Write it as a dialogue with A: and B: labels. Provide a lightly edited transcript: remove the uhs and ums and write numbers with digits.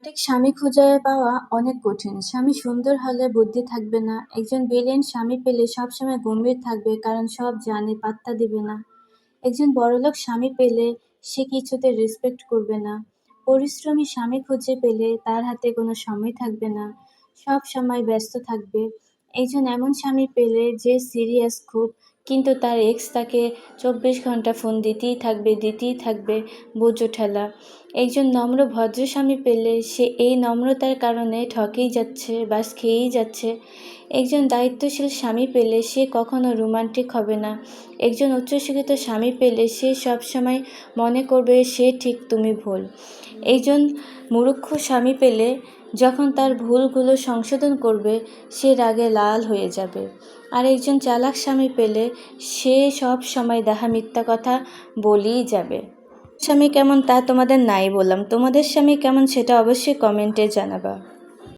A: সঠিক স্বামী খুঁজে পাওয়া অনেক কঠিন। স্বামী সুন্দর হলে বুদ্ধি থাকবে না। একজন ব্রিলিয়েন্ট স্বামী পেলে সবসময় গম্ভীর থাকবে, কারণ সব জানে, পাত্তা দিবে না। একজন বড়লোক স্বামী পেলে সে কিছুতে রেসপেক্ট করবে না। পরিশ্রমী স্বামী খুঁজে পেলে তার হাতে কোনো সময় থাকবে না, সব সময় ব্যস্ত থাকবে। একজন এমন স্বামী পেলে যে সিরিয়াস খুব, কিন্তু তার এক্স তাকে 24 ঘন্টা ফোন দিতেই থাকবে, বোঝো ঠেলা। একজন নম্র ভদ্র স্বামী পেলে সে এই নম্রতার কারণে ঠকেই যাচ্ছে, বাস খেয়েই যাচ্ছে। একজন দায়িত্বশীল স্বামী পেলে সে কখনো রোমান্টিক হবে না। একজন উচ্চশিক্ষিত স্বামী পেলে সে সবসময় মনে করবে সে ঠিক, তুমি ভুল। একজন মূর্খ স্বামী পেলে যখন তার ভুলগুলো সংশোধন করবে সে রাগে লাল হয়ে যাবে। আর একজন চালাক স্বামী পেলে সে সব সময় দেখা মিথ্যা কথা বলেই যাবে। স্বামী কেমন তা তোমাদের নাই বললাম, তোমাদের স্বামী কেমন সেটা অবশ্যই কমেন্টে জানাবা।